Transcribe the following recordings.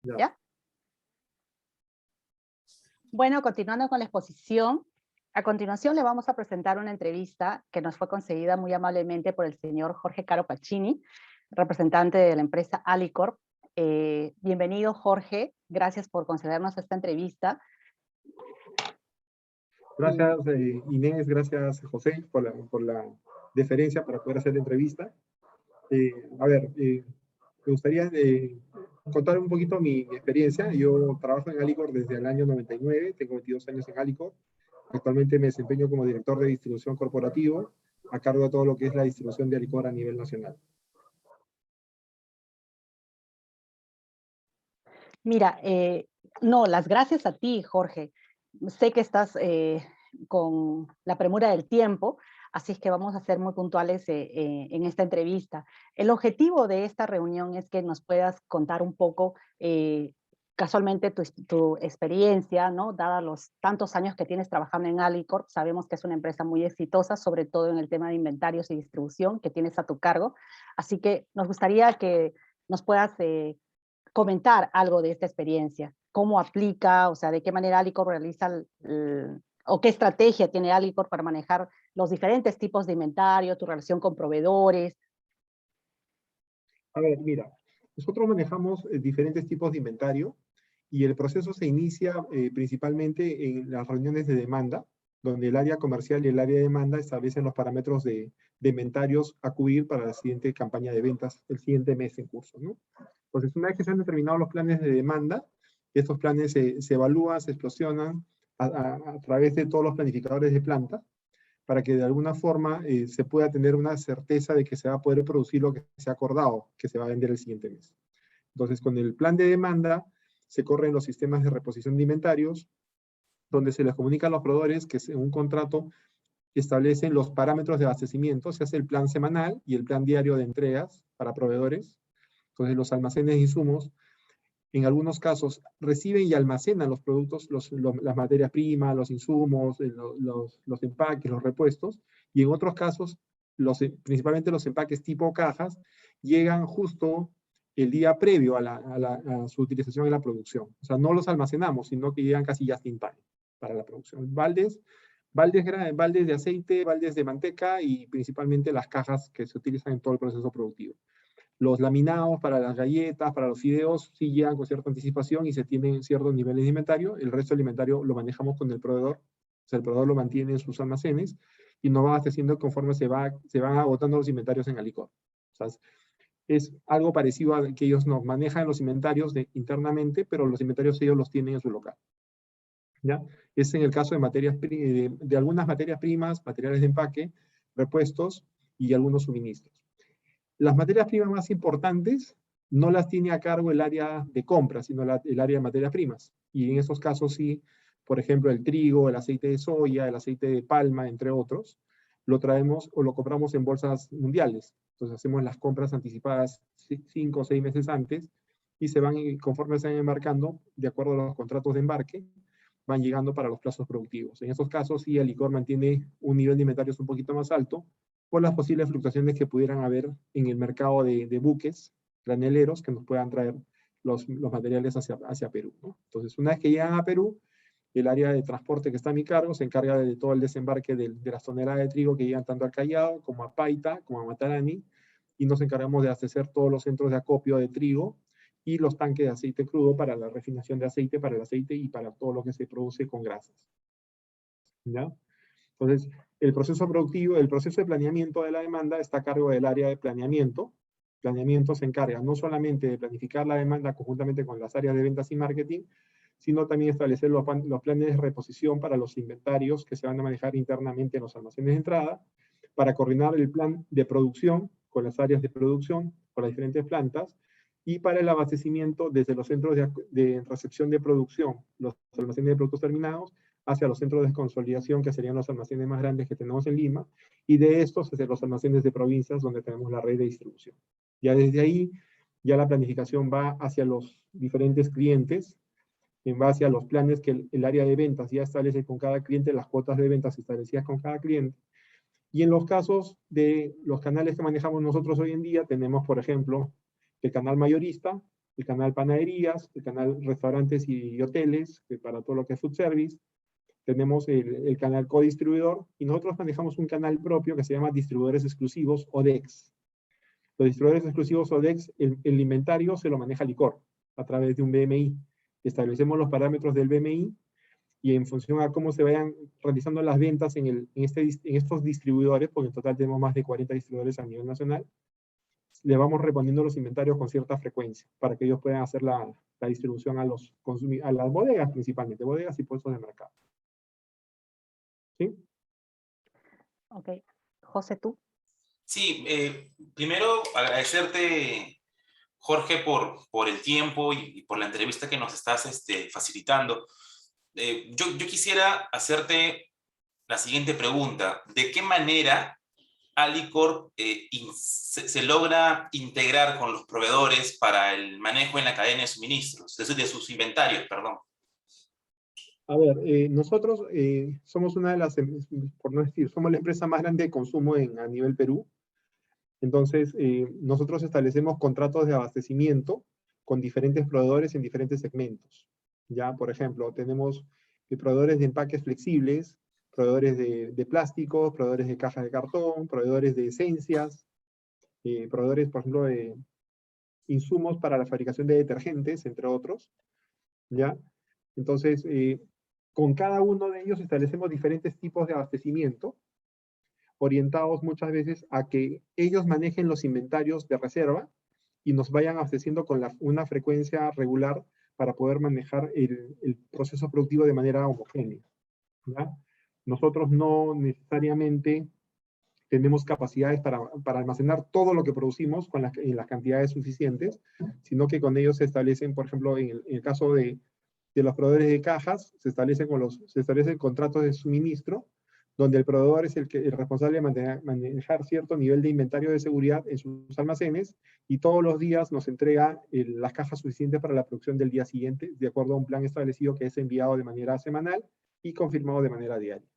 Ya. ¿Ya? Bueno, continuando con la exposición, a continuación le vamos a presentar una entrevista que nos fue concedida muy amablemente por el señor Jorge Caro Pacini, representante de la empresa Alicorp. Bienvenido, Jorge. Gracias por concedernos esta entrevista. Gracias, Inés, gracias, José, por la deferencia para poder hacer la entrevista. Me gustaría contar un poquito mi experiencia. Yo trabajo en Alicorp desde el año 99, tengo 22 años en Alicorp. Actualmente me desempeño como director de distribución corporativo, a cargo de todo lo que es la distribución de Alicorp a nivel nacional. Mira, no, las gracias a ti, Jorge. Sé que estás con la premura del tiempo, así es que vamos a ser muy puntuales en esta entrevista. El objetivo de esta reunión es que nos puedas contar un poco, casualmente, tu experiencia, ¿no? Dada los tantos años que tienes trabajando en Alicorp, sabemos que es una empresa muy exitosa, sobre todo en el tema de inventarios y distribución que tienes a tu cargo. Así que nos gustaría que nos puedas comentar algo de esta experiencia, cómo aplica, o sea, de qué manera Alicorp realiza, o qué estrategia tiene Alicorp para manejar los diferentes tipos de inventario, tu relación con proveedores. A ver, mira, nosotros manejamos diferentes tipos de inventario y el proceso se inicia principalmente en las reuniones de demanda, donde el área comercial y el área de demanda establecen los parámetros de inventarios a cubrir para la siguiente campaña de ventas, el siguiente mes en curso, ¿no? Entonces, una vez que se han determinado los planes de demanda, estos planes se evalúan, se explosionan a través de todos los planificadores de planta, para que de alguna forma se pueda tener una certeza de que se va a poder producir lo que se ha acordado, que se va a vender el siguiente mes. Entonces, con el plan de demanda, se corren los sistemas de reposición de inventarios, donde se les comunica a los proveedores que en un contrato establecen los parámetros de abastecimiento, se hace el plan semanal y el plan diario de entregas para proveedores. Entonces, los almacenes de insumos, en algunos casos, reciben y almacenan los productos, las materias primas, los insumos, los empaques, los repuestos, y en otros casos, principalmente los empaques tipo cajas, llegan justo el día previo a su utilización en la producción. O sea, no los almacenamos, sino que llegan casi just in time para la producción. Baldes de aceite, baldes de manteca y principalmente las cajas que se utilizan en todo el proceso productivo. Los laminados para las galletas, para los fideos, sí llegan con cierta anticipación y se tienen ciertos niveles de inventario. El resto del inventario lo manejamos con el proveedor. O sea, el proveedor lo mantiene en sus almacenes y nos va abasteciendo conforme se van agotando los inventarios en Alicorp. O sea, es algo parecido a que ellos nos manejan los inventarios internamente, pero los inventarios ellos los tienen en su local. ¿Ya? Es en el caso de algunas materias primas, materiales de empaque, repuestos y algunos suministros. Las materias primas más importantes no las tiene a cargo el área de compra, sino el área de materias primas. Y en esos casos sí, por ejemplo, el trigo, el aceite de soya, el aceite de palma, entre otros, lo traemos o lo compramos en bolsas mundiales. Entonces hacemos las compras anticipadas 5 o 6 meses antes y conforme se van embarcando, de acuerdo a los contratos de embarque, van llegando para los plazos productivos. En esos casos sí, Alicorp mantiene un nivel de inventarios un poquito más alto, por las posibles fluctuaciones que pudieran haber en el mercado de buques graneleros que nos puedan traer los materiales hacia Perú, ¿no? Entonces, una vez que llegan a Perú, el área de transporte que está a mi cargo se encarga de todo el desembarque de las toneladas de trigo que llegan tanto al Callao como a Paita, como a Matarani, y nos encargamos de abastecer todos los centros de acopio de trigo y los tanques de aceite crudo para la refinación de aceite, para el aceite y para todo lo que se produce con grasas. ¿Ya? Entonces, el proceso productivo, el proceso de planeamiento de la demanda está a cargo del área de planeamiento. Planeamiento se encarga no solamente de planificar la demanda conjuntamente con las áreas de ventas y marketing, sino también establecer los planes de reposición para los inventarios que se van a manejar internamente en los almacenes de entrada, para coordinar el plan de producción con las áreas de producción, con las diferentes plantas, y para el abastecimiento desde los centros de recepción de producción, los almacenes de productos terminados, hacia los centros de consolidación, que serían los almacenes más grandes que tenemos en Lima, y de estos hacia los almacenes de provincias, donde tenemos la red de distribución. Ya desde ahí, ya la planificación va hacia los diferentes clientes, en base a los planes que el área de ventas ya establece con cada cliente, las cuotas de ventas establecidas con cada cliente. Y en los casos de los canales que manejamos nosotros hoy en día, tenemos, por ejemplo, el canal mayorista, el canal panaderías, el canal restaurantes y hoteles, para todo lo que es food service. Tenemos el canal codistribuidor, y nosotros manejamos un canal propio que se llama distribuidores exclusivos o DEX. Los distribuidores exclusivos o DEX, el inventario se lo maneja Licor a través de un BMI. Establecemos los parámetros del BMI, y en función a cómo se vayan realizando las ventas en estos distribuidores, porque en total tenemos más de 40 distribuidores a nivel nacional, le vamos reponiendo los inventarios con cierta frecuencia, para que ellos puedan hacer la distribución a las bodegas principalmente, bodegas y puestos de mercado. ¿Sí? Ok. José, ¿tú? Sí, primero agradecerte, Jorge, por el tiempo y por la entrevista que nos estás facilitando. Yo quisiera hacerte la siguiente pregunta. ¿De qué manera Alicorp se logra integrar con los proveedores para el manejo en la cadena de suministros, de sus inventarios, perdón? A ver, nosotros somos una de las, por no decir, somos la empresa más grande de consumo a nivel Perú. Entonces, nosotros establecemos contratos de abastecimiento con diferentes proveedores en diferentes segmentos. Ya, por ejemplo, tenemos proveedores de empaques flexibles, proveedores de plásticos, proveedores de cajas de cartón, proveedores de esencias, proveedores, por ejemplo, de insumos para la fabricación de detergentes, entre otros. ¿Ya? Entonces, con cada uno de ellos establecemos diferentes tipos de abastecimiento, orientados muchas veces a que ellos manejen los inventarios de reserva y nos vayan abasteciendo con una frecuencia regular para poder manejar el proceso productivo de manera homogénea. ¿Ya? Nosotros no necesariamente tenemos capacidades para almacenar todo lo que producimos en las cantidades suficientes, sino que con ellos se establecen, por ejemplo, en el caso de los proveedores de cajas, se establecen contratos de suministro, donde el proveedor es el responsable de manejar cierto nivel de inventario de seguridad en sus almacenes, y todos los días nos entrega las cajas suficientes para la producción del día siguiente, de acuerdo a un plan establecido que es enviado de manera semanal y confirmado de manera diaria.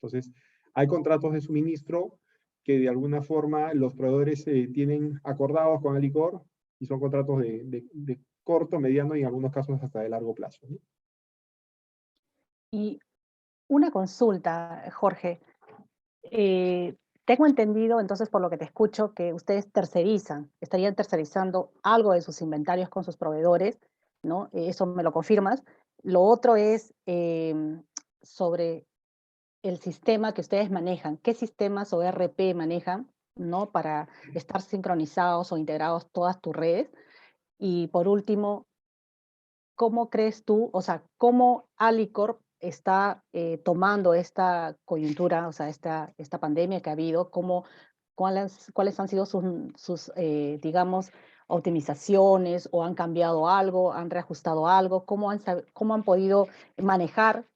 Entonces, hay contratos de suministro que de alguna forma los proveedores tienen acordados con Alicorp, y son contratos de corto, mediano y en algunos casos hasta de largo plazo, ¿no? Y una consulta, Jorge. Tengo entendido, entonces, por lo que te escucho, que ustedes estarían tercerizando algo de sus inventarios con sus proveedores, ¿no? Eso me lo confirmas. Lo otro es sobre el sistema que ustedes manejan. ¿Qué sistemas o ERP manejan, ¿no? Para estar sincronizados o integrados todas tus redes. Y por último, ¿cómo crees tú, o sea, cómo Alicorp está tomando esta coyuntura, o sea, esta pandemia que ha habido, cuáles han sido sus digamos, optimizaciones, o han cambiado algo, han reajustado algo, cómo han podido manejar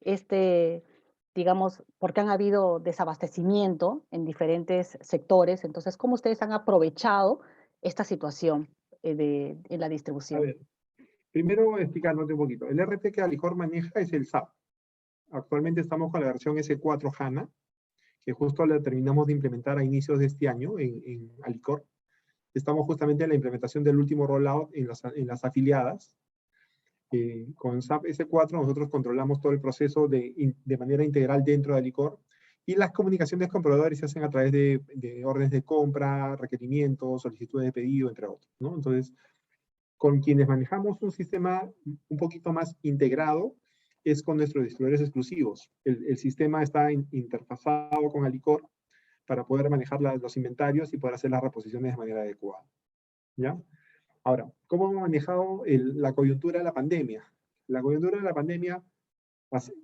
digamos, porque han habido desabastecimiento en diferentes sectores? Entonces, ¿cómo ustedes han aprovechado esta situación en la A distribución? ver, primero explicándote un poquito. El ERP que Alicorp maneja es el SAP. Actualmente estamos con la versión S4 HANA, que justo la terminamos de implementar a inicios de este año en Alicorp. Estamos justamente en la implementación del último rollout en las afiliadas. Con SAP S4 nosotros controlamos todo el proceso de manera integral dentro de Alicorp, y las comunicaciones con proveedores se hacen a través de órdenes de compra, requerimientos, solicitudes de pedido, entre otros, ¿no? Entonces, con quienes manejamos un sistema un poquito más integrado es con nuestros distribuidores exclusivos. El sistema está interfazado con Alicorp para poder manejar los inventarios y poder hacer las reposiciones de manera adecuada, ¿ya? Ahora, ¿cómo hemos manejado la coyuntura de la pandemia? La coyuntura de la pandemia,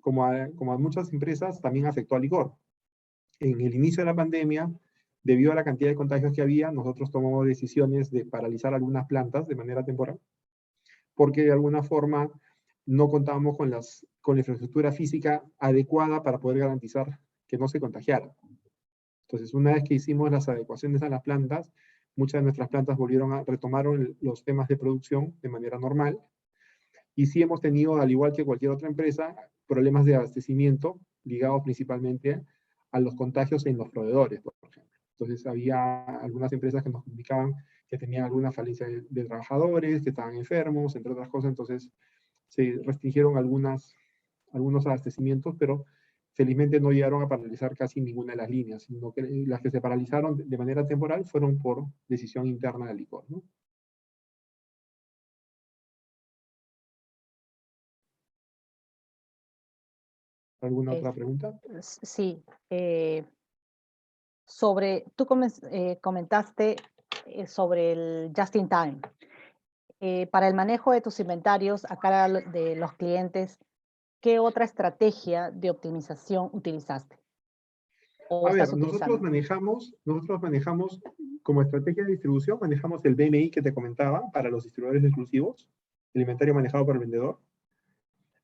como a muchas empresas, también afectó a Alicorp. En el inicio de la pandemia, debido a la cantidad de contagios que había, nosotros tomamos decisiones de paralizar algunas plantas de manera temporal, porque de alguna forma no contábamos con la infraestructura física adecuada para poder garantizar que no se contagiara. Entonces, una vez que hicimos las adecuaciones a las plantas, muchas de nuestras plantas retomaron los temas de producción de manera normal, y sí hemos tenido, al igual que cualquier otra empresa, problemas de abastecimiento ligados principalmente a los contagios en los proveedores, por ejemplo. Entonces, había algunas empresas que nos comunicaban que tenían alguna falencia de trabajadores, que estaban enfermos, entre otras cosas. Entonces se restringieron algunos abastecimientos, pero felizmente no llegaron a paralizar casi ninguna de las líneas, sino que las que se paralizaron de manera temporal fueron por decisión interna del licor, ¿no? ¿Alguna otra pregunta? Sí. Comentaste sobre el just in time. Para el manejo de tus inventarios a cara de los clientes, ¿qué otra estrategia de optimización utilizaste? ¿O A estás ver, nosotros utilizando? manejamos como estrategia de distribución, manejamos el BMI que te comentaba para los distribuidores exclusivos, el inventario manejado por el vendedor.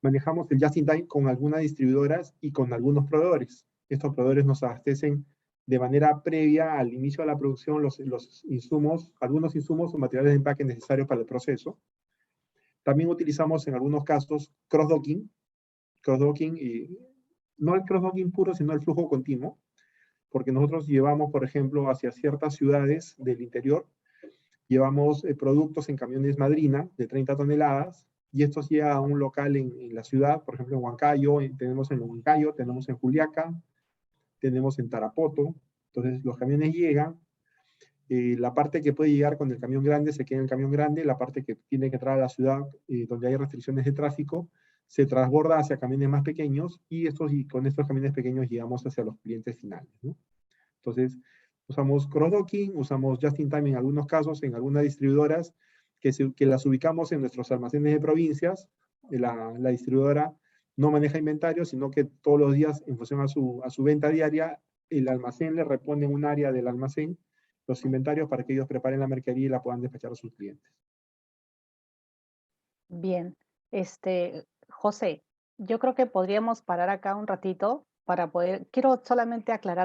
Manejamos el just in time con algunas distribuidoras y con algunos proveedores. Estos proveedores nos abastecen de manera previa al inicio de la producción los insumos, algunos insumos o materiales de empaque necesarios para el proceso. También utilizamos en algunos casos cross-docking, y no el cross-docking puro, sino el flujo continuo, porque nosotros llevamos, por ejemplo, hacia ciertas ciudades del interior, llevamos productos en camiones madrina de 30 toneladas, y estos llegan a un local en la ciudad, por ejemplo en Huancayo, tenemos en Huancayo, tenemos en Juliaca, tenemos en Tarapoto. Entonces los camiones llegan, la parte que puede llegar con el camión grande se queda en el camión grande, la parte que tiene que entrar a la ciudad donde hay restricciones de tráfico se transborda hacia camiones más pequeños, y con estos camiones pequeños llegamos hacia los clientes finales, ¿no? Entonces, usamos cross-docking, usamos just-in-time en algunos casos, en algunas distribuidoras, que las ubicamos en nuestros almacenes de provincias. La distribuidora no maneja inventario, sino que todos los días, en función a su venta diaria, el almacén le repone un área del almacén los inventarios para que ellos preparen la mercadería y la puedan despachar a sus clientes. Bien. José, yo creo que podríamos parar acá un ratito para quiero solamente aclarar